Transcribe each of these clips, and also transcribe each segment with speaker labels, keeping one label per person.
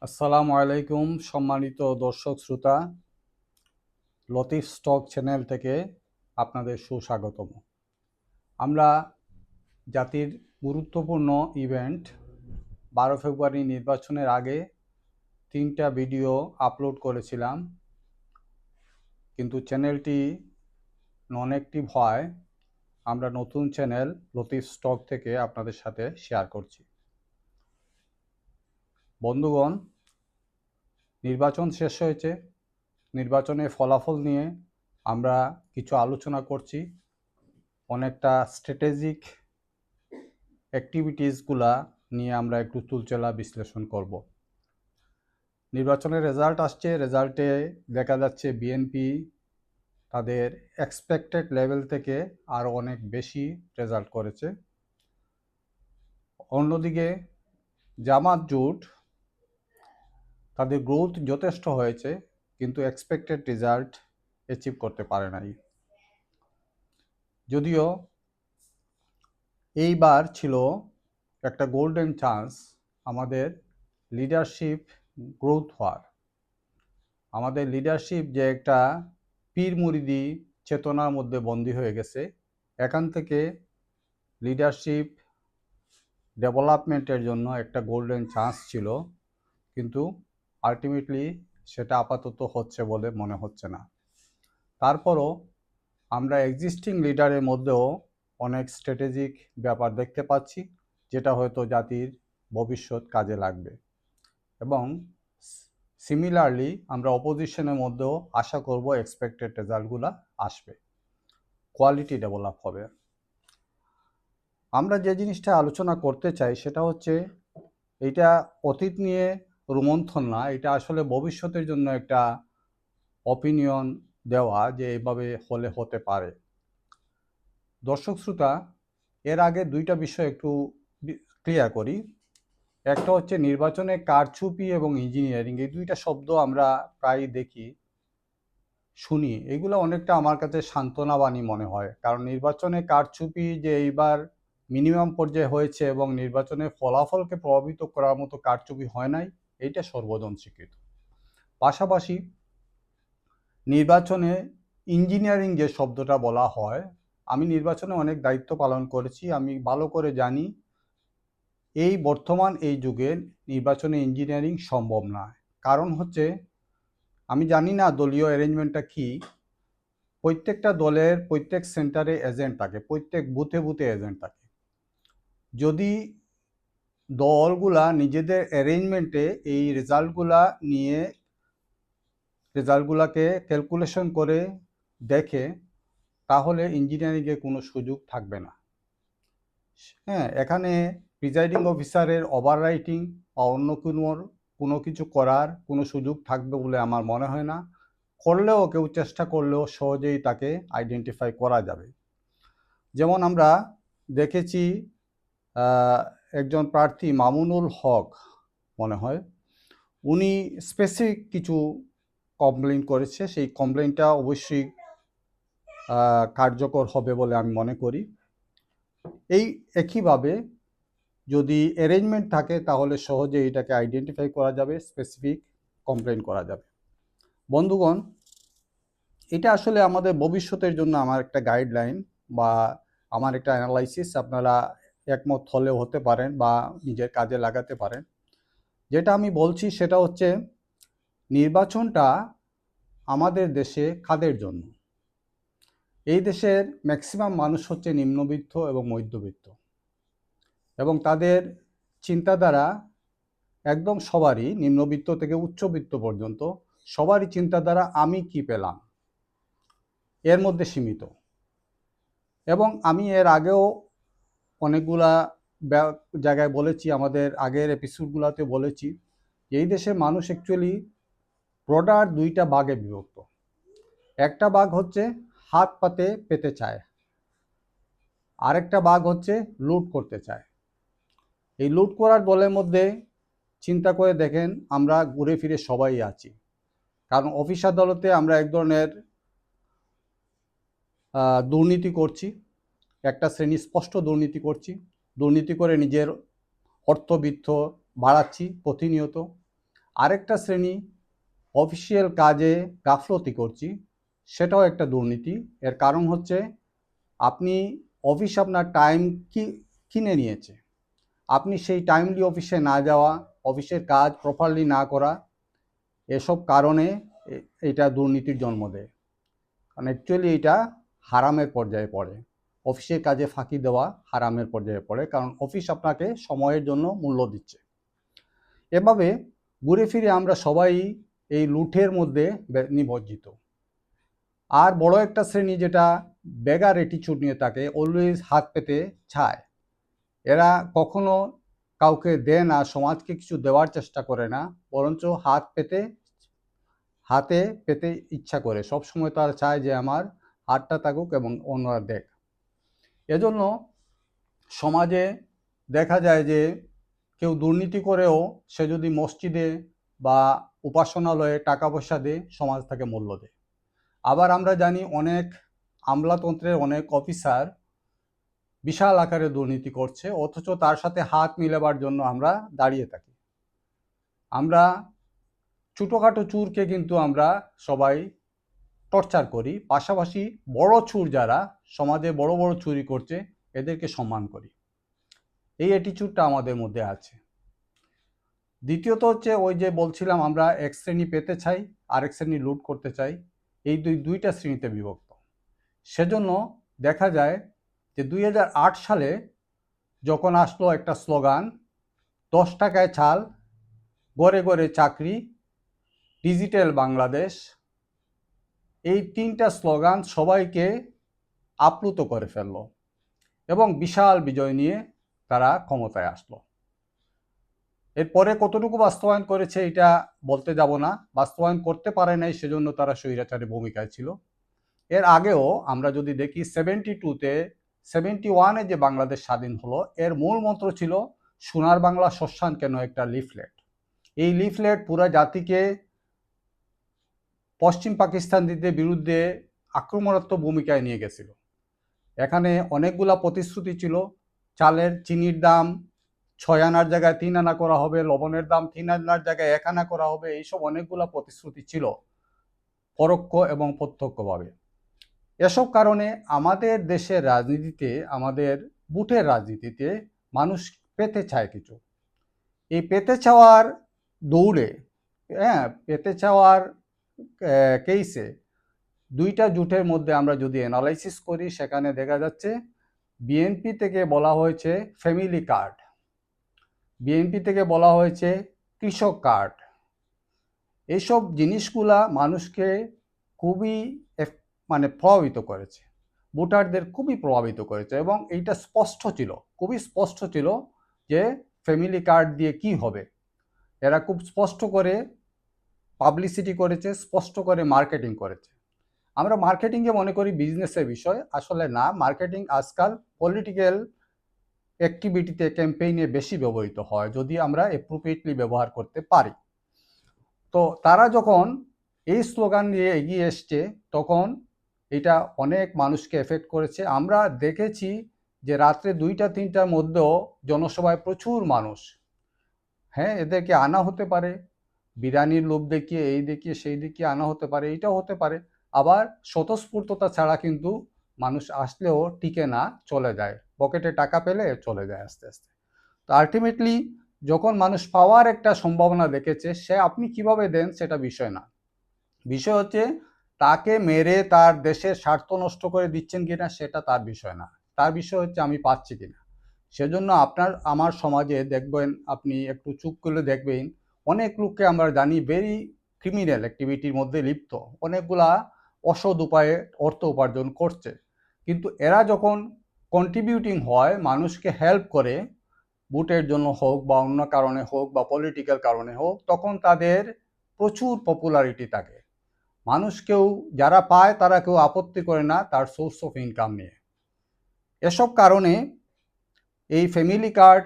Speaker 1: আসসালামু আলাইকুম সম্মানিত দর্শক শ্রোতা, লতিফ স্টক চ্যানেল থেকে আপনাদের সুস্বাগতম। আমরা জাতির গুরুত্বপূর্ণ ইভেন্ট 12 ফেব্রুয়ারি নির্বাচনের আগে 3টা ভিডিও আপলোড করেছিলাম, কিন্তু চ্যানেলটি নন অ্যাক্টিভ হয় আমরা নতুন চ্যানেল লতিফ স্টক থেকে আপনাদের সাথে শেয়ার করছি। বন্ধুগণ, নির্বাচন শেষ হয়েছে। নির্বাচনের ফলাফল নিয়ে আমরা কিছু আলোচনা করছি। অনেকটা স্ট্র্যাটেজিক অ্যাক্টিভিটিসগুলা নিয়ে আমরা একটু তুলচেলা বিশ্লেষণ করব। নির্বাচনের রেজাল্ট আসছে, রেজাল্টে দেখা যাচ্ছে বিএনপি তাদের এক্সপেক্টেড লেভেল থেকে আরও অনেক বেশি রেজাল্ট করেছে। অন্যদিকে জামাত জোট তাদের গ্রোথ যথেষ্ট হয়েছে, কিন্তু এক্সপেক্টেড রেজাল্ট অ্যাচিভ করতে পারে নাই। যদিও এইবার ছিল একটা গোল্ডেন চান্স আমাদের লিডারশিপ গ্রোথ হওয়ার। আমাদের লিডারশিপ যে একটা পীর মুরিদি চেতনার মধ্যে বন্দী হয়ে গেছে, এখান থেকে লিডারশিপ ডেভেলপমেন্টের জন্য একটা গোল্ডেন চান্স ছিল, কিন্তু আলটিমেটলি সেটা আপাতত হচ্ছে বলে মনে হচ্ছে না। তারপরও আমরা এক্সিস্টিং লিডারের মধ্যেও অনেক স্ট্র্যাটেজিক ব্যাপার দেখতে পাচ্ছি, যেটা হয়তো জাতির ভবিষ্যৎ কাজে লাগবে। এবং সিমিলারলি আমরা অপোজিশনের মধ্যেও আশা করব এক্সপেক্টেড রেজাল্টগুলো আসবে, কোয়ালিটি ডেভেলপ হবে। আমরা যে জিনিসটা আলোচনা করতে চাই সেটা হচ্ছে, এটা অতীত নিয়ে রোমন্থন না, এটা আসলে ভবিষ্যতের জন্য একটা অপিনিয়ন দেওয়া যে এইভাবে হলে হতে পারে। দর্শক শ্রোতা, এর আগে 2টা বিষয় একটু ক্লিয়ার করি। একটা হচ্ছে নির্বাচনে কারচুপি এবং ইঞ্জিনিয়ারিং, এই 2টা শব্দ আমরা প্রায় দেখি, শুনি। এগুলো অনেকটা আমার কাছে সান্ত্বনাবাণী মনে হয়, কারণ নির্বাচনে কারচুপি যে এইবার মিনিমাম পর্যায়ে হয়েছে এবং নির্বাচনের ফলাফলকে প্রভাবিত করার মতো কারচুপি হয় নাই, এইটা সর্বজন স্বীকৃত। পাশাপাশি নির্বাচনে ইঞ্জিনিয়ারিং যে শব্দটা বলা হয়, আমি নির্বাচনে অনেক দায়িত্ব পালন করেছি, আমি ভালো করে জানি এই বর্তমান এই যুগে নির্বাচনে ইঞ্জিনিয়ারিং সম্ভব না। কারণ হচ্ছে, আমি জানি না দলীয় অ্যারেঞ্জমেন্টটা কি। প্রত্যেকটা দলের প্রত্যেক সেন্টারে এজেন্ট থাকে, প্রত্যেক বুথে বুথে এজেন্ট থাকে। যদি দলগুলা নিজেদের অ্যারেঞ্জমেন্টে এই রেজাল্টগুলাকে ক্যালকুলেশন করে দেখে, তাহলে ইঞ্জিনিয়ারিংয়ে কোনো সুযোগ থাকবে না। হ্যাঁ, এখানে প্রিজাইডিং অফিসারের ওভার রাইটিং বা অন্য কোনো কিছু করার কোনো সুযোগ থাকবে বলে আমার মনে হয় না। করলেও কেউ চেষ্টা করলেও সহজেই তাকে আইডেন্টিফাই করা যাবে। যেমন আমরা দেখেছি একজন প্রার্থী মামুনুল হক মনে হয়, উনি স্পেসিফিক কিছু কমপ্লেইন করেছে, সেই কমপ্লেইনটা অবশ্যই কার্যকর হবে বলে আমি মনে করি। এই একইভাবে যদি অ্যারেঞ্জমেন্ট থাকে তাহলে সহজে এটাকে আইডেন্টিফাই করা যাবে, স্পেসিফিক কমপ্লেইন করা যাবে। বন্ধুগণ, এটা আসলে আমাদের ভবিষ্যতের জন্য আমার একটা গাইডলাইন বা আমার একটা অ্যানালাইসিস, আপনারা একমত হলেও হতে পারেন বা নিজের কাজে লাগাতে পারেন। যেটা আমি বলছি সেটা হচ্ছে, নির্বাচনটা আমাদের দেশে কাদের জন্য? এই দেশের ম্যাক্সিমাম মানুষ হচ্ছে নিম্নবিত্ত এবং মধ্যবিত্ত, এবং তাদের চিন্তাধারা একদম সবারই, নিম্নবিত্ত থেকে উচ্চবিত্ত পর্যন্ত সবারই চিন্তাধারা আমি কি পেলাম, এর মধ্যে সীমিত। এবং আমি এর আগেও অনেকগুলা জায়গায় বলেছি, আমাদের আগের এপিসোডগুলোতে বলেছি, এই দেশে মানুষ অ্যাকচুয়ালি ব্রডার 2টা ভাগে বিভক্ত। একটা ভাগ হচ্ছে হাত পাতে পেতে চায়, আরেকটা ভাগ হচ্ছে লুট করতে চায়। এই লুট করার দলের মধ্যে চিন্তা করে দেখেন, আমরা ঘুরে ফিরে সবাই আছি। কারণ অফিস আদালতে আমরা এক ধরনের দুর্নীতি করছি, একটা শ্রেণী স্পষ্ট দুর্নীতি করছি, দুর্নীতি করে নিজের অর্থবিত্ত বাড়াচ্ছি প্রতিনিয়ত। আরেকটা শ্রেণী অফিসিয়াল কাজে গাফলতি করছি, সেটাও একটা দুর্নীতি। এর কারণ হচ্ছে আপনি অফিস আপনার টাইম কিনে নিয়েছে, আপনি সেই টাইমলি অফিসে না যাওয়া, অফিসের কাজ প্রপারলি না করা, এসব কারণে এটা দুর্নীতির জন্ম দেয়। কারণ অ্যাকচুয়ালি এটা হারামের পর্যায়ে পড়ে, অফিসের কাজে ফাঁকি দেওয়া হারামের পর্যায়ে পড়ে, কারণ অফিস আপনাকে সময়ের জন্য মূল্য দিচ্ছে। এভাবে ঘুরে ফিরে আমরা সবাই এই লুঠের মধ্যে নিমজ্জিত। আর বড় একটা শ্রেণী যেটা বেগার অ্যাটিটিউড নিয়ে থাকে, অলওয়েজ হাত পেতে চায়। এরা কখনো কাউকে দেয় না, সমাজকে কিছু দেওয়ার চেষ্টা করে না, বরঞ্চ হাতে পেতে ইচ্ছা করে। সবসময় তারা চায় যে আমার হাতটা থাকুক এবং অন্যরা দেখ। এজন্য সমাজে দেখা যায় যে কেউ দুর্নীতি করেও সে যদি মসজিদে বা উপাসনালয়ে টাকা পয়সা দেয়, সমাজ তাকে মূল্য দেয়। আবার আমরা জানি অনেক আমলাতন্ত্রের অনেক অফিসার বিশাল আকারে দুর্নীতি করছে, অথচ তার সাথে হাত মিলাবার জন্য আমরা দাঁড়িয়ে থাকি। আমরা ছোটোখাটো চুরকে কিন্তু আমরা সবাই টর্চার করি, পাশাপাশি বড় চুর যারা সমাজে বড় বড় চুরি করছে এদেরকে সম্মান করি। এই অ্যাটিটিউডটা আমাদের মধ্যে আছে। দ্বিতীয়ত হচ্ছে ওই যে বলছিলাম, আমরা এক শ্রেণী পেতে চাই, আরেক শ্রেণী লুট করতে চাই। এই দুইটা শ্রেণীতে বিভক্ত। সেজন্য দেখা যায় যে 2008 সালে যখন আসলো একটা স্লোগান, 10 টাকায় চাল, ঘরে ঘরে চাকরি, ডিজিটাল বাংলাদেশ, এই তিনটা স্লোগান সবাইকে আপ্লুত করে ফেললো এবং বিশাল বিজয় নিয়ে তারা ক্ষমতায় আসলো। এরপরে কতটুকু বাস্তবায়ন করেছে এটা বলতে যাব না, বাস্তবায়ন করতে পারে নাই, সেজন্য তারা স্বৈরাচারী ভূমিকায় ছিল। এর আগেও আমরা যদি দেখি 72-তে 71-এ যে বাংলাদেশ স্বাধীন হলো, এর মূল মন্ত্র ছিল সোনার বাংলা শ্মশান কেন, একটা লিফলেট। এই লিফলেট পুরা জাতিকে পশ্চিম পাকিস্তানিদের বিরুদ্ধে আক্রমণাত্মক ভূমিকায় নিয়ে গেছিল। এখানে অনেকগুলা প্রতিশ্রুতি ছিল, চালের চিনির দাম 6 আনার জায়গায় 3 আনা করা হবে, লবণের দাম 3 আনার জায়গায় 1 আনা করা হবে, এইসব অনেকগুলা প্রতিশ্রুতি ছিল পরোক্ষ এবং প্রত্যক্ষভাবে। এসব কারণে আমাদের দেশের রাজনীতিতে, আমাদের বুথের রাজনীতিতে মানুষ পেতে চায় কিছু। এই পেতে চাওয়ার দৌড়ে, পেতে চাওয়ার কেসে দুইটা জোটের মধ্যে আমরা যদি অ্যানালাইসিস করি, সেখানে দেখা যাচ্ছে বিএনপি থেকে বলা হয়েছে ফ্যামিলি কার্ড, বিএনপি থেকে বলা হয়েছে কৃষক কার্ড। এইসব জিনিসগুলা মানুষকে খুবই প্রভাবিত করেছে, ভোটারদের খুবই প্রভাবিত করেছে, এবং এইটা স্পষ্ট ছিল, খুবই স্পষ্ট ছিল যে ফ্যামিলি কার্ড দিয়ে কি হবে। এরা খুব স্পষ্ট করে পাবলিসিটি করেছে, স্পষ্ট করে মার্কেটিং করেছে। আমরা মার্কেটিংয়ে মনে করি বিজনেসের বিষয়, আসলে না। মার্কেটিং আজকাল পলিটিক্যাল অ্যাক্টিভিটিতে, ক্যাম্পেইনে বেশি ব্যবহৃত হয়, যদি আমরা অ্যাপ্রোপ্রিয়েটলি ব্যবহার করতে পারি। তো তারা যখন এই স্লোগান নিয়ে এগিয়ে এসছে, তখন এটা অনেক মানুষকে এফেক্ট করেছে। আমরা দেখেছি যে রাত্রে 2টা-3টার মধ্যেও জনসভায় প্রচুর মানুষ, এদেরকে আনা হতে পারে বিরিয়ানির লোভ দেখিয়ে, এই দেখিয়ে সেই দেখিয়ে আনা হতে পারে, এইটাও হতে পারে। আবার স্বতঃস্ফূর্ততা ছাড়া কিন্তু মানুষ আসলেও টিকে না, চলে যায়, পকেটে টাকা পেলে চলে যায় আস্তে আস্তে। তো আলটিমেটলি যখন মানুষ পাওয়ার একটা সম্ভাবনা দেখেছে, সে আপনি কিভাবে দেন সেটা বিষয় না, বিষয় হচ্ছে তাকে মেরে তার দেশের স্বার্থ নষ্ট করে দিচ্ছেন কিনা, সেটা তার বিষয় না। তার বিষয় হচ্ছে আমি পাচ্ছি কিনা। সেজন্য আপনার আমার সমাজে দেখবেন, আপনি একটু চুপ করলে দেখবেন, অনেক লোককে আমরা জানি ভেরি ক্রিমিনাল অ্যাক্টিভিটির মধ্যে লিপ্ত, অনেকগুলা অসৎ উপায়ে অর্থ উপার্জন করছে। কিন্তু এরা যখন কন্ট্রিবিউটিং হয়, মানুষকে হেল্প করে, ভোটের জন্য হোক বা অন্য কারণে হোক বা পলিটিক্যাল কারণে হোক, তখন তাদের প্রচুর পপুলারিটি থাকে। মানুষ কেউ যারা পায় তারা কেউ আপত্তি করে না তার সোর্স অফ ইনকাম নিয়ে। এসব কারণে এই ফ্যামিলি কার্ড,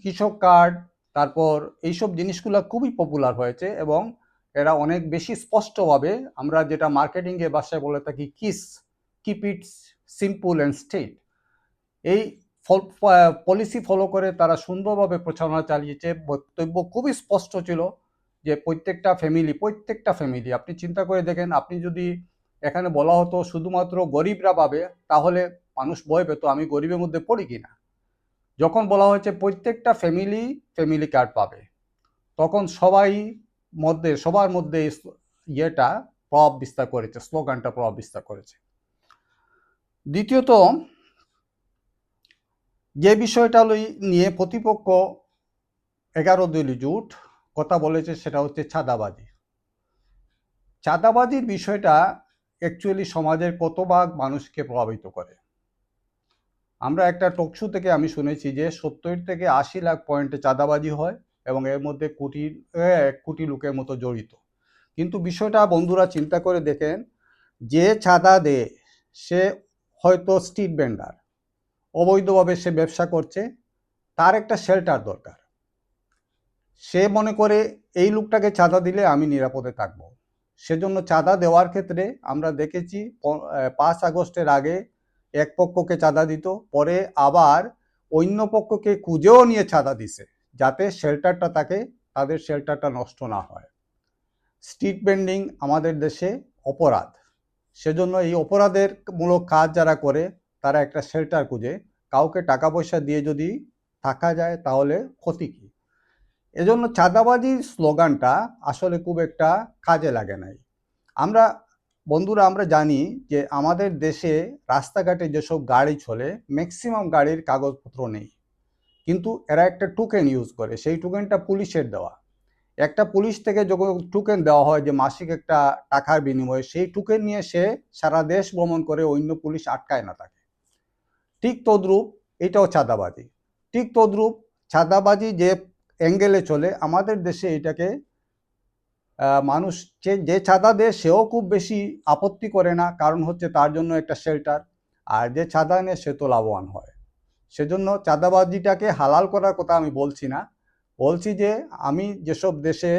Speaker 1: কৃষক কার্ড, তারপর এইসব জিনিসগুলো খুবই পপুলার হয়েছে, এবং এরা অনেক বেশি স্পষ্টভাবে, আমরা যেটা মার্কেটিংয়ের ভাষায় বলে থাকি keep it simple and straight, এই পলিসি ফলো করে তারা সুন্দরভাবে প্রচারণা চালিয়েছে। বক্তব্য খুবই স্পষ্ট ছিল যে প্রত্যেকটা ফ্যামিলি আপনি চিন্তা করে দেখেন, আপনি যদি এখানে বলা হতো শুধুমাত্র গরিবরা পাবে, তাহলে মানুষ ভয় পেত আমি গরিবের মধ্যে পড়ি কিনা। যখন বলা হয়েছে প্রত্যেকটা ফ্যামিলি কার্ড পাবে, তখন সবার মধ্যে ইয়েটা প্রভাব বিস্তার করেছে, স্লোগানটা প্রভাব বিস্তার করেছে। দ্বিতীয়ত, যে বিষয়টা নিয়ে প্রতিপক্ষ 11 দলীয় জোট কথা বলেছে সেটা হচ্ছে চাঁদাবাজি। চাঁদাবাজির বিষয়টা অ্যাকচুয়ালি সমাজের কত ভাগ মানুষকে প্রভাবিত করে। আমরা একটা টকশো থেকে আমি শুনেছি যে 70 থেকে 80 লাখ পয়েন্টে চাঁদাবাজি হয় এবং এর মধ্যে 1 কোটি লোকের মতো জড়িত। কিন্তু বিষয়টা বন্ধুরা চিন্তা করে দেখেন, যে চাঁদা দেয় সে হয়তো স্ট্রিট ভেন্ডার, অবৈধভাবে সে ব্যবসা করছে, তার একটা শেল্টার দরকার। সে মনে করে এই লোকটাকে চাঁদা দিলে আমি নিরাপদে থাকবো, সেজন্য চাঁদা দেওয়ার ক্ষেত্রে আমরা দেখেছি 5 আগস্টের আগে এক পক্ষকে চাঁদা দিত, পরে আবার অন্য পক্ষকে খুঁজেও নিয়ে চাঁদা দিছে যাতে শেল্টারটা তাদের শেল্টারটা নষ্ট না হয়। স্ট্রিট ভেন্ডিং আমাদের দেশে অপরাধ, সেজন্য এই অপরাধের মূলক কাজ যারা করে তারা একটা শেল্টার খুঁজে, কাউকে টাকা পয়সা দিয়ে যদি থাকা যায় তাহলে ক্ষতি কি। এজন্য চাঁদাবাজির স্লোগানটা আসলে খুব একটা কাজে লাগে নাই। বন্ধুরা আমরা জানি যে আমাদের দেশে রাস্তাঘাটে যেসব গাড়ি চলে ম্যাক্সিমাম গাড়ির কাগজপত্র নেই, কিন্তু এরা একটা টোকেন ইউজ করে, সেই টোকেনটা পুলিশের দেওয়া। একটা পুলিশ থেকে যখন টোকেন দেওয়া হয় যে মাসিক একটা টাকার বিনিময়ে, সেই টোকেন নিয়ে সে সারা দেশ ভ্রমণ করে, অন্য পুলিশ আটকায় না তাকে। ঠিক তদ্রূপ এটাও চাঁদাবাজি। ঠিক তদ্রূপ চাঁদাবাজি যে অ্যাঙ্গেলে চলে আমাদের দেশে, এটাকে মানুষ যে চাঁদা দেয় সেও খুব বেশি আপত্তি করে না, কারণ হচ্ছে তার জন্য একটা শেল্টার, আর যে চাঁদা নেয় সে তো লাভবান হয়। সেজন্য চাঁদাবাজিটাকে হালাল করার কথা আমি বলছি না, বলছি যে আমি যেসব দেশে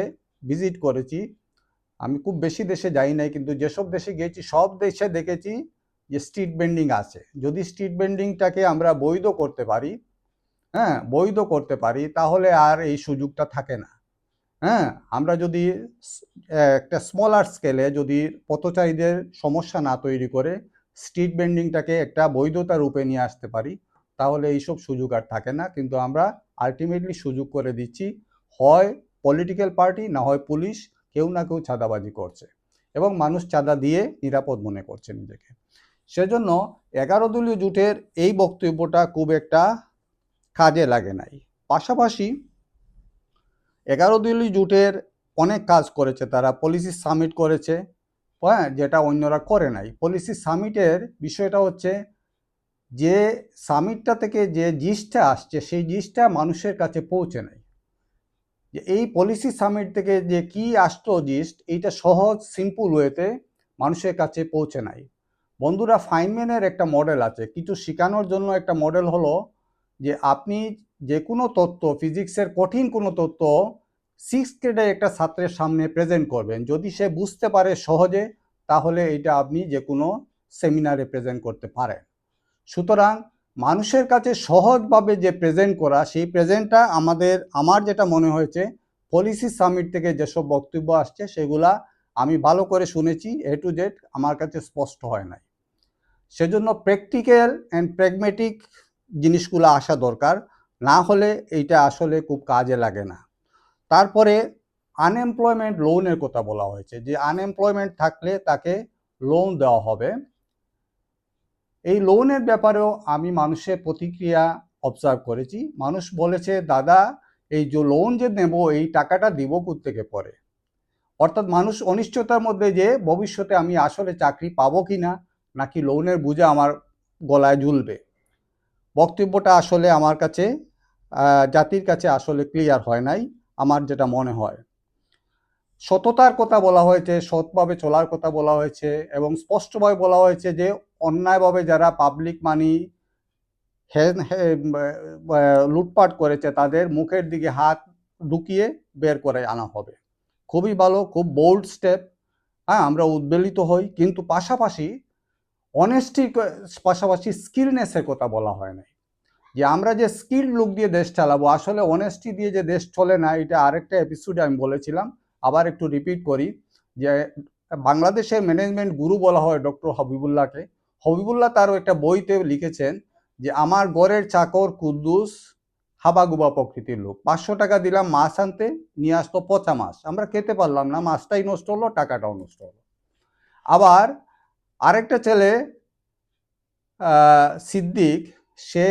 Speaker 1: ভিজিট করেছি, আমি খুব বেশি দেশে যাই নাই, কিন্তু যেসব দেশে গিয়েছি সব দেশে দেখেছি যে স্ট্রিট ভেন্ডিং আছে। যদি স্ট্রিট ভেন্ডিংটাকে আমরা বৈধ করতে পারি, তাহলে আর এই সুযোগটা থাকে না। আমরা যদি একটা স্মলার স্কেলে যদি পথচারীদের সমস্যা না তৈরি করে স্ট্রিট ভেন্ডিংটাকে একটা বৈধতা রূপে নিয়ে আসতে পারি, তাহলে এইসব সুযোগ আর থাকে না। কিন্তু আমরা আলটিমেটলি সুযোগ করে দিচ্ছি, হয় পলিটিক্যাল পার্টি না হয় পুলিশ, কেউ না কেউ চাঁদাবাজি করছে এবং মানুষ চাঁদা দিয়ে নিরাপদ মনে করছে নিজেকে। সেজন্য 11 দলীয় জোটের এই বক্তব্যটা খুব একটা কাজে লাগে নাই। পাশাপাশি 11 দলীয় জোটের অনেক কাজ করেছে তারা, পলিসি সামিট করেছে, যেটা অন্যরা করে নাই। পলিসি সামিটের বিষয়টা হচ্ছে যে সামিটটা থেকে যে জিনিসটা আসছে সেই জিনিসটা মানুষের কাছে পৌঁছে নাই। যে এই পলিসি সামিট থেকে যে কি আসতো জিনিস, এইটা সহজ সিম্পল ওয়েতে মানুষের কাছে পৌঁছে নাই। বন্ধুরা, ফাইনম্যানের একটা মডেল আছে, কিছু শেখানোর জন্য একটা মডেল হলো যে আপনি যে কোনো তথ্য, ফিজিক্সের কঠিন কোনো তথ্য 6 গ্রেডে একটা ছাত্রের সামনে প্রেজেন্ট করবেন, যদি সে বুঝতে পারে সহজে, তাহলে এটা আপনি যে কোনো সেমিনারে প্রেজেন্ট করতে পারেন। সুতরাং মানুষের কাছে সহজভাবে যে প্রেজেন্ট করা, সেই প্রেজেন্টটা আমার যেটা মনে হয়েছে পলিসি সামিট থেকে যেসব বক্তব্য আসছে সেগুলা আমি ভালো করে শুনেছি, এ টু জেড আমার কাছে স্পষ্ট হয় নাই। সেজন্য প্র্যাকটিক্যাল অ্যান্ড প্র্যাগমেটিক জিনিসগুলো আসা দরকার, না হলে এইটা আসলে খুব কাজে লাগে না। তারপরে আনএমপ্লয়মেন্ট লোনের কথা বলা হয়েছে, যে আনএমপ্লয়মেন্ট থাকলে তাকে লোন দেওয়া হবে। এই লোনের ব্যাপারেও আমি মানুষের প্রতিক্রিয়া অবজার্ভ করেছি। মানুষ বলেছে, দাদা এই যে লোন যে নেব, এই টাকাটা দিব কোত্থেকে পরে। অর্থাৎ মানুষ অনিশ্চয়তার মধ্যে যে ভবিষ্যতে আমি আসলে চাকরি পাবো কিনা, নাকি লোনের বোঝা আমার গলায় ঝুলবে। বক্তব্যটা আসলে আমার কাছে জাতির কাছে আসলে ক্লিয়ার হয় নাই, আমার যেটা মনে হয়। সততার কথা বলা হয়েছে, সৎভাবে চলার কথা বলা হয়েছে এবং স্পষ্টভাবে বলা হয়েছে যে অন্যায়ভাবে যারা পাবলিক মানি লুটপাট করেছে তাদের মুখের দিকে হাত ঢুকিয়ে বের করে আনা হবে। খুবই ভালো, খুব বোল্ড স্টেপ। আমরা উদ্বেলিত হই, কিন্তু পাশাপাশি অনেস্টির পাশাপাশি স্কিলনেসের কথা বলা হয় নাই। যে আমরা যে স্কিল লোক দিয়ে দেশ চালাবো, আসলে অনেস্টি দিয়ে যে দেশ চলে না, এটা আরেকটা এপিসোডে আমি বলেছিলাম, আবার একটু রিপিট করি যে বাংলাদেশের ম্যানেজমেন্ট গুরু বলা হয় ডক্টর হাবিবুল্লাহকে। হাবিবুল্লাহ তারও একটা বইতে লিখেছেন যে আমার ঘরের চাকর কুদ্দুস হাবাগুবা প্রকৃতির লোক, 500 টাকা দিলাম মাছ আনতে, নিয়ে আসতো পচা মাছ, আমরা খেতে পারলাম না, মাছটাই নষ্ট হলো, টাকাটাও নষ্ট হলো। আবার আরেকটা ছেলে সিদ্দিক, সে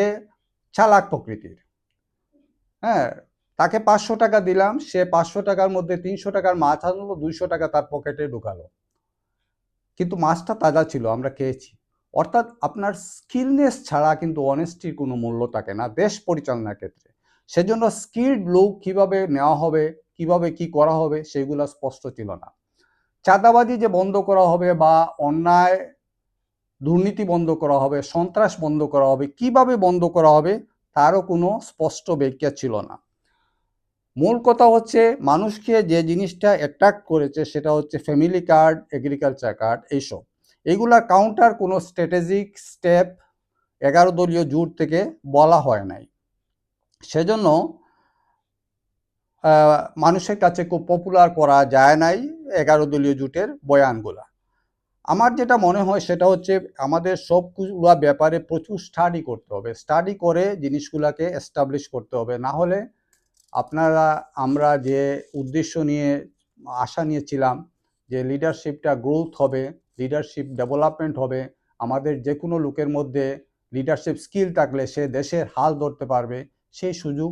Speaker 1: চালাক প্রকৃতির, হ্যাঁ, তাকে 500 টাকা দিলাম, সে 500 টাকার মধ্যে 300 টাকার মাছ আনলো, 200 টাকা তার পকেটে ঢুকালো, কিন্তু মাছটা তাজা ছিল, আমরা খেয়েছি। অর্থাৎ আপনার স্কিলনেস ছাড়া কিন্তু অনেস্টির কোনো মূল্য থাকে না দেশ পরিচালনার ক্ষেত্রে। সেজন্য স্কিলড লোক কিভাবে নেওয়া হবে, কিভাবে কি করা হবে, সেগুলো স্পষ্ট ছিল না। চাঁদাবাজি যে বন্ধ করা হবে বা অন্যায় দুর্নীতি বন্ধ করা হবে, সন্ত্রাস বন্ধ করা হবে, কিভাবে বন্ধ করা হবে তারও কোনো স্পষ্ট ব্যাখ্যা ছিল না। মূল কথা হচ্ছে মানুষকে যে জিনিসটা অ্যাট্রাক্ট করেছে সেটা হচ্ছে ফ্যামিলি কার্ড, এগ্রিকালচার কার্ড, এইসব। এগুলা কাউন্টার কোনো স্ট্র্যাটেজিক স্টেপ 11 দলীয় জোট থেকে বলা হয় নাই। সেজন্য মানুষের কাছে খুব পপুলার করা যায় নাই 11 দলীয় জোটের বয়ানগুলা। আমার যেটা মনে হয় সেটা হচ্ছে আমাদের সবগুলা ব্যাপারে প্রচুর স্টাডি করতে হবে, স্টাডি করে জিনিসগুলাকে এস্টাবলিশ করতে হবে। না হলে আমরা যে উদ্দেশ্য নিয়ে আশা নিয়েছিলাম যে লিডারশিপটা গ্রোথ হবে, লিডারশিপ ডেভেলপমেন্ট হবে, আমাদের যে কোনো লোকের মধ্যে লিডারশিপ স্কিল থাকলে সে দেশের হাল ধরতে পারবে, সেই সুযোগ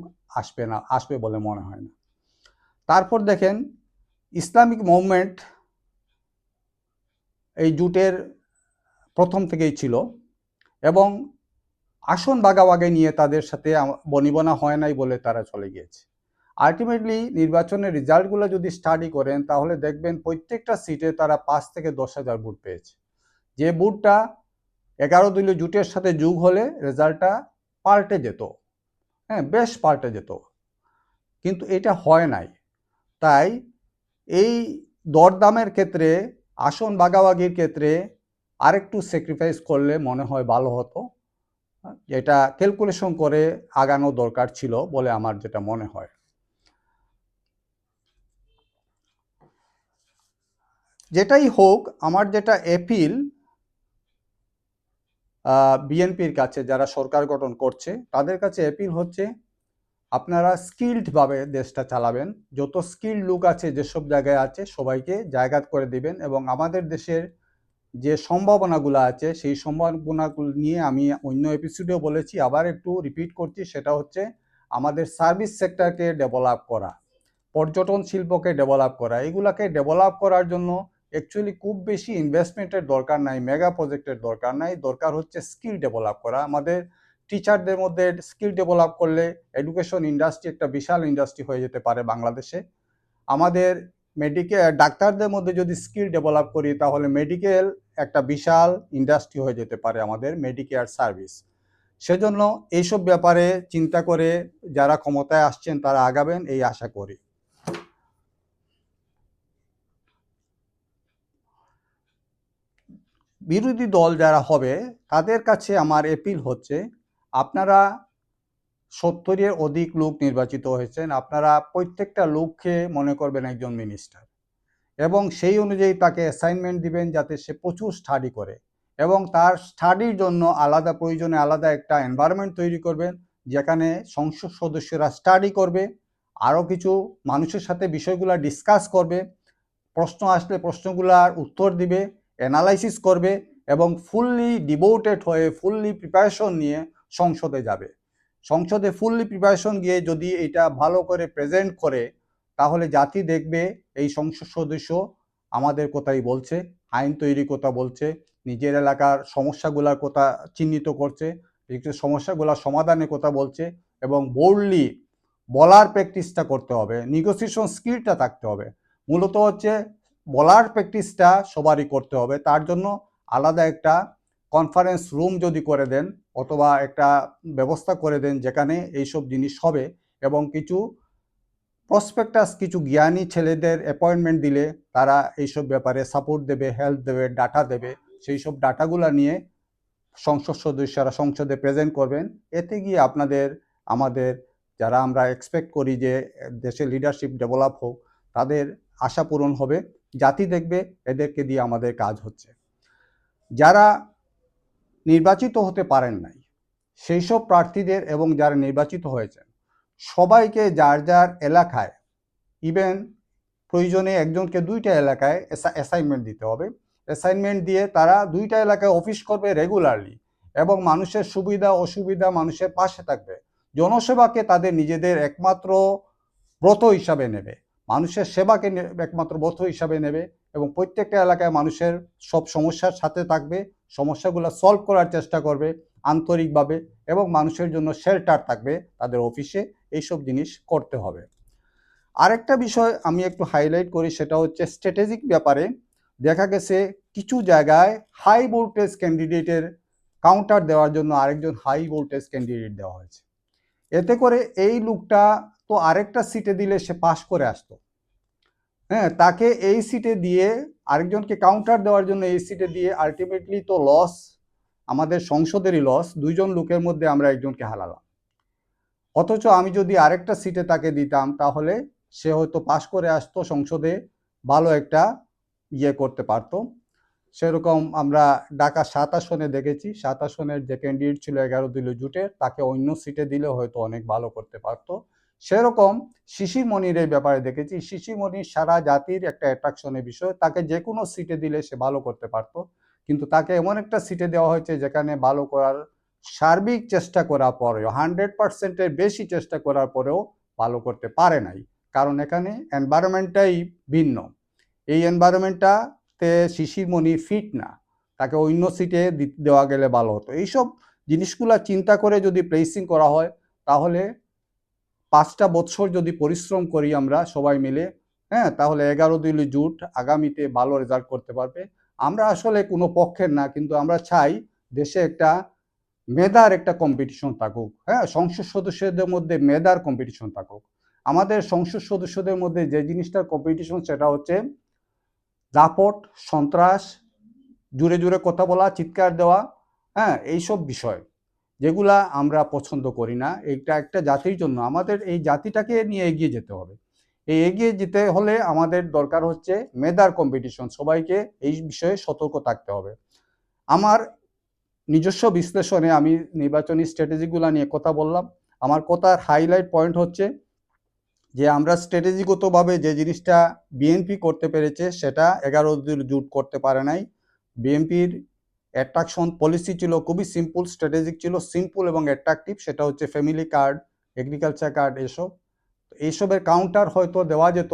Speaker 1: আসবে বলে মনে হয় না। তারপর দেখেন ইসলামিক মুভমেন্ট এই জোটের প্রথম থেকেই ছিল এবং আসন ভাগাভাগি নিয়ে তাদের সাথে বনিবনা হয় নাই বলে তারা চলে গিয়েছে। আলটিমেটলি নির্বাচনের রেজাল্টগুলো যদি স্টাডি করেন তাহলে দেখবেন প্রত্যেকটা সিটে তারা 5 থেকে 10,000 ভোট পেয়েছে। যে ভোটটা 11 দলীয় জোটের সাথে যোগ হলে রেজাল্টটা পাল্টে যেত, হ্যাঁ, বেশ পাল্টে যেত, কিন্তু এটা হয় নাই। তাই এই দরদামের ক্ষেত্রে, আসন ভাগাভাগির ক্ষেত্রে আরেকটু স্যাক্রিফাইস করলে মনে হয় ভালো হতো। এটা ক্যালকুলেশন করে আগানো দরকার ছিল বলে আমার যেটা মনে হয়। যেটাই হোক, আমার যেটা অ্যাপিল বিএনপির কাছে, যারা সরকার গঠন করছে তাদের কাছে অ্যাপিল হচ্ছে আপনারা স্কিল্ডভাবে দেশটা চালাবেন, যত স্কিল্ড লোক আছে যেসব জায়গায় আছে সবাইকে জায়গা করে দিবেন এবং আমাদের দেশের যে সম্ভাবনাগুলো আছে সেই সম্ভাবনাগুলো নিয়ে আমি অন্য এপিসোডেও বলেছি, আবার একটু রিপিট করছি, সেটা হচ্ছে আমাদের সার্ভিস সেক্টরকে ডেভেলপ করা, পর্যটন শিল্পকে ডেভেলপ করা। এগুলাকে ডেভেলপ করার জন্য অ্যাকচুয়ালি খুব বেশি ইনভেস্টমেন্টের দরকার নাই, মেগা প্রজেক্টের দরকার নাই, দরকার হচ্ছে স্কিল ডেভেলপ করা। আমাদের টিচারদের মধ্যে স্কিল ডেভেলপ করলে এডুকেশন ইন্ডাস্ট্রি একটা বিশাল ইন্ডাস্ট্রি হয়ে যেতে পারে বাংলাদেশে। আমাদের ডাক্তারদের মধ্যে যদি স্কিল ডেভেলপ করি তাহলে মেডিকেল একটা বিশাল ইন্ডাস্ট্রি হয়ে যেতে পারে, আমাদের মেডিকেয়ার সার্ভিস। সেজন্য এইসব ব্যাপারে চিন্তা করে যারা ক্ষমতায় আসছেন তারা আগাবেন এই আশা করি। বিরোধী দল যারা হবে তাদের কাছে আমার অ্যাপিল হচ্ছে আপনারা 70-এর অধিক লোক নির্বাচিত হয়েছেন, আপনারা প্রত্যেকটা লোককে মনে করবেন একজন মিনিস্টার এবং সেই অনুযায়ী তাকে অ্যাসাইনমেন্ট দিবেন যাতে সে প্রচুর স্টাডি করে এবং তার স্টাডির জন্য আলাদা প্রয়োজনে আলাদা একটা এনভায়রনমেন্ট তৈরি করবেন যেখানে সংসদ সদস্যরা স্টাডি করবে, আরও কিছু মানুষের সাথে বিষয়গুলো ডিসকাস করবে, প্রশ্ন আসলে প্রশ্নগুলার উত্তর দিবে, অ্যানালাইসিস করবে এবং ফুললি ডিভোটেড হয়ে ফুললি প্রিপারেশন নিয়ে সংসদে যাবে। সংসদে ফুললি প্রিপারেশন গিয়ে যদি এটা ভালো করে প্রেজেন্ট করে তাহলে জাতি দেখবে এই সংসদ সদস্য আমাদের কথাই বলছে, আইন তৈরির কথা বলছে, নিজের এলাকার সমস্যাগুলোর কথা চিহ্নিত করছে, সমস্যাগুলোর সমাধানের কথা বলছে এবং বোল্ডলি বলার প্র্যাকটিসটা করতে হবে, নেগোসিয়েশন স্কিলটা থাকতে হবে। মূলত হচ্ছে বলার প্র্যাকটিসটা সবারই করতে হবে। তার জন্য আলাদা একটা কনফারেন্স রুম যদি করে দেন অথবা একটা ব্যবস্থা করে দেন যেখানে এইসব জিনিস হবে এবং কিছু প্রসপেক্টাস, কিছু জ্ঞানী ছেলেদের অ্যাপয়েন্টমেন্ট দিলে তারা এইসব ব্যাপারে সাপোর্ট দেবে, হেল্প দেবে, ডাটা দেবে, সেই সব ডাটাগুলো নিয়ে সংসদ সদস্যরা সংসদে প্রেজেন্ট করবেন। এতে গিয়ে আমাদের যারা আমরা এক্সপেক্ট করি যে দেশে লিডারশিপ ডেভেলপ হোক তাদের আশা পূরণ হবে, জাতি দেখবে এদেরকে দিয়ে আমাদের কাজ হচ্ছে। যারা নির্বাচিত হতে পারেন নাই সেই সব প্রার্থীদের এবং যারা নির্বাচিত হয়েছেন সবাইকে যার যার এলাকায়, ইভেন প্রয়োজনে একজনকে 2টা এলাকায় অ্যাসাইনমেন্ট দিতে হবে। অ্যাসাইনমেন্ট দিয়ে তারা 2টা এলাকায় অফিস করবে রেগুলারলি এবং মানুষের সুবিধা অসুবিধা মানুষের পাশে থাকবে। জনসেবাকে তাদের নিজেদের একমাত্র ব্রত হিসাবে নেবে, মানুষের সেবাকে একমাত্র ব্রত হিসাবে নেবে এবং প্রত্যেকটা এলাকায় মানুষের সব সমস্যার সাথে থাকবে, সমস্যাগুলো সলভ করার চেষ্টা করবে আন্তরিকভাবে এবং মানুষের জন্য শেল্টার থাকবে তাদের অফিসে। এইসব জিনিস করতে হবে। আরেকটা বিষয় আমি একটু হাইলাইট করি, সেটা হচ্ছে স্ট্র্যাটেজিক ব্যাপারে দেখা গেছে কিছু জায়গায় হাই ভোল্টেজ ক্যান্ডিডেটের কাউন্টার দেওয়ার জন্য আরেকজন হাই ভোল্টেজ ক্যান্ডিডেট দেওয়া হয়েছে। এতে করে এই লোকটা তো আরেকটা সিটে দিলে সে পাশ করে আসতো, হ্যাঁ, তাকে এই সিটে দিয়ে আরেকজনকে কাউন্টার দেওয়ার জন্য এই সিটে দিয়ে আলটিমেটলি তো লস, আমাদের সংসদেরই লস। 2জন লোকের মধ্যে আমরা একজনকে হারালাম। অথচ আমি যদি আরেকটা সিটে তাকে দিতাম তাহলে সে হয়তো পাশ করে আসতো, সংসদে ভালো একটা করতে পারতো। সেরকম আমরা ঢাকা 7 আসনে দেখেছি, 7 আসনের যে ক্যান্ডিডেট ছিল 11 দলীয় জোটের, তাকে অন্য সিটে দিলে হয়তো অনেক ভালো করতে পারতো। সেরকম শিশির মনির এই ব্যাপারে দেখেছি, শিশির মনির সারা জাতির একটা অ্যাট্রাকশনের বিষয়, তাকে যে কোনো সিটে দিলে সে ভালো করতে পারতো, কিন্তু তাকে এমন একটা সিটে দেওয়া হয়েছে যেখানে ভালো করার সার্বিক চেষ্টা করার পরেও 100%-এর বেশি চেষ্টা করার পরেও ভালো করতে পারে নাই। কারণ এখানে এনভায়রনমেন্টটাই ভিন্ন। এই এনভায়রনমেন্টটাতে শিশির মনি ফিট না, তাকে অন্য সিটে দেওয়া গেলে ভালো হতো। এইসব জিনিসগুলো চিন্তা করে যদি প্লেসিং করা হয় তাহলে 5টা বছর যদি পরিশ্রম করি আমরা সবাই মিলে, হ্যাঁ, তাহলে 11 দলীয় জোট আগামীতে ভালো রেজাল্ট করতে পারবে। আমরা আসলে কোনো পক্ষের না, কিন্তু আমরা চাই দেশে একটা মেধার একটা কম্পিটিশন থাকুক, হ্যাঁ, সংসদ সদস্যদের মধ্যে মেধার কম্পিটিশন থাকুক। আমাদের সংসদ সদস্যদের মধ্যে যে জিনিসটার কম্পিটিশন সেটা হচ্ছে দাপট, সন্ত্রাস, জুড়ে জুড়ে কথা বলা, চিৎকার দেওয়া, হ্যাঁ, এইসব বিষয় যেগুলা আমরা পছন্দ করি না। এইটা একটা জাতির জন্য, আমাদের এই জাতিটাকে নিয়ে এগিয়ে যেতে হবে। এই এগিয়ে যেতে হলে আমাদের দরকার হচ্ছে মেধার কম্পিটিশন, সবাইকে এই বিষয়ে সতর্ক থাকতে হবে। আমার নিজস্ব বিশ্লেষণে আমি নির্বাচনী স্ট্র্যাটেজিগুলো নিয়ে কথা বললাম। আমার কথার হাইলাইট পয়েন্ট হচ্ছে যে আমরা স্ট্র্যাটেজিগতভাবে যে জিনিসটা বিএনপি করতে পেরেছে সেটা 11 জোট করতে পারে নাই। বিএনপির অ্যাট্রাকশন পলিসি ছিল খুবই সিম্পল, স্ট্র্যাটেজিক ছিল, সিম্পল এবং অ্যাট্রাকটিভ, সেটা হচ্ছে ফ্যামিলি কার্ড, এগ্রিকালচার কার্ড, এইসবের কাউন্টার হয়তো দেওয়া যেত,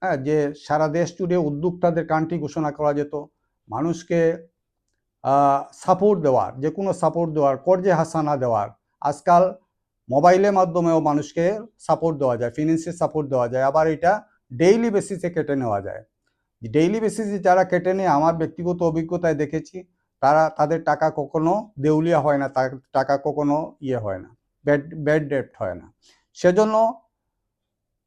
Speaker 1: হ্যাঁ, যে সারা দেশ জুড়ে উদ্যোক্তাদের কান্ট্রি ঘোষণা করা যেত, মানুষকে সাপোর্ট দেওয়ার, যে কোনো সাপোর্ট দেওয়ার, কর্জে হাসানা দেওয়ার। আজকাল মোবাইলের মাধ্যমেও মানুষকে সাপোর্ট দেওয়া যায়, ফিনান্সিয়াল সাপোর্ট দেওয়া যায়, আবার এটা ডেইলি বেসিসে কেটে নেওয়া যায়। ডেইলি বেসিসে যারা কেটে নেয় আমার ব্যক্তিগত অভিজ্ঞতায় দেখেছি তাদের টাকা কখনো দেউলিয়া হয় না, তার টাকা কখনো হয় না, ব্যাড ডেট হয় না। সেজন্য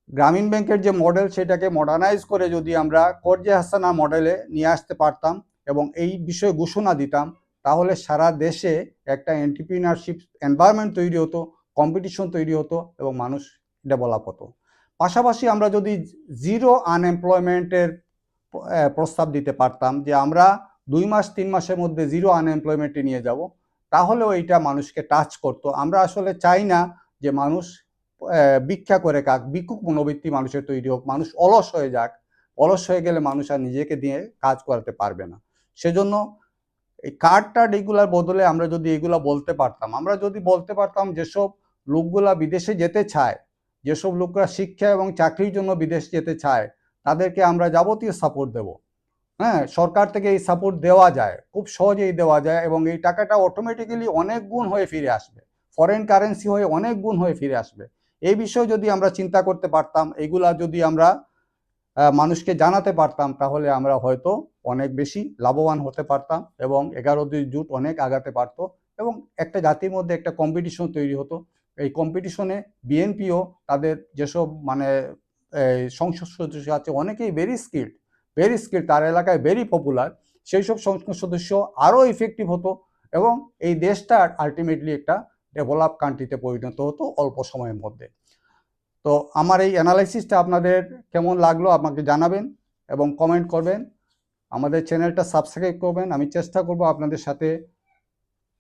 Speaker 1: গ্রামীণ ব্যাংকের যে মডেল সেটাকে মডার্নাইজ করে যদি আমরা কর্জে হাসানা মডেলে নিয়ে আসতে পারতাম এবং এই বিষয়ে ঘোষণা দিতাম তাহলে সারা দেশে একটা এন্টারপ্রিনারশিপ এনভায়রনমেন্ট তৈরি হতো, কম্পিটিশন তৈরি হতো এবং মানুষ ডেভেলপ হতো। পাশাপাশি আমরা যদি জিরো আনএমপ্লয়মেন্টের প্রস্তাব দিতে পারতাম যে আমরা 2 মাস 3 মাসের মধ্যে জিরো আনএমপ্লয়মেন্টে নিয়ে যাব, তাহলেও এইটা মানুষকে টাচ করতো। আমরা আসলে চাই না যে মানুষ ভিক্ষা করে খাক, ভিক্ষুক মনোবৃত্তি মানুষের তৈরি হোক, মানুষ অলস হয়ে যাক। অলস হয়ে গেলে মানুষ আর নিজেকে দিয়ে কাজ করাতে পারবে না। সেজন্য এই কার্ড এগুলার বদলে আমরা যদি এগুলা বলতে পারতাম, আমরা যদি বলতে পারতাম যেসব লোকগুলা বিদেশে যেতে চায়, যেসব লোকরা শিক্ষা এবং চাকরির জন্য বিদেশ যেতে চায় তাদেরকে আমরা যাবতীয় সাপোর্ট দেব, হ্যাঁ, সরকার থেকে এই সাপোর্ট দেওয়া যায়, খুব সহজেই দেওয়া যায় এবং এই টাকাটা অটোমেটিক্যালি অনেক গুণ হয়ে ফিরে আসবে, ফরেন কারেন্সি হয়ে অনেক গুণ হয়ে ফিরে আসবে। এই বিষয়ে যদি আমরা চিন্তা করতে পারতাম, এগুলা যদি আমরা মানুষকে জানাতে পারতাম তাহলে আমরা হয়তো অনেক বেশি লাভবান হতে পারতাম এবং 11 জোট অনেক আগাতে পারতো এবং একটা জাতির মধ্যে একটা কম্পিটিশন তৈরি হতো। এই কম্পিটিশনে বিএনপিও তাদের যেসব সংসদ সদস্য আছে অনেকেই ভেরি স্কিল্ড, তার এলাকায় ভেরি পপুলার, সেই সব সংসদ সদস্য আরও ইফেক্টিভ হতো এবং এই দেশটা আলটিমেটলি একটা ডেভেলপ কান্ট্রিতে পরিণত হতো অল্প সময়ের মধ্যে। তো আমার এই অ্যানালাইসিসটা আপনাদের কেমন লাগলো আমাকে জানাবেন এবং কমেন্ট করবেন। আমাদের চ্যানেলটা সাবস্ক্রাইব করবেন। আমি চেষ্টা করব আপনাদের সাথে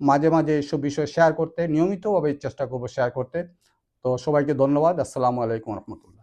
Speaker 1: মাঝে মাঝে এইসব বিষয় শেয়ার করতে, নিয়মিতভাবে চেষ্টা করব শেয়ার করতে। তো সবাইকে ধন্যবাদ। আসসালামু আলাইকুম রহমতুল্লাহ।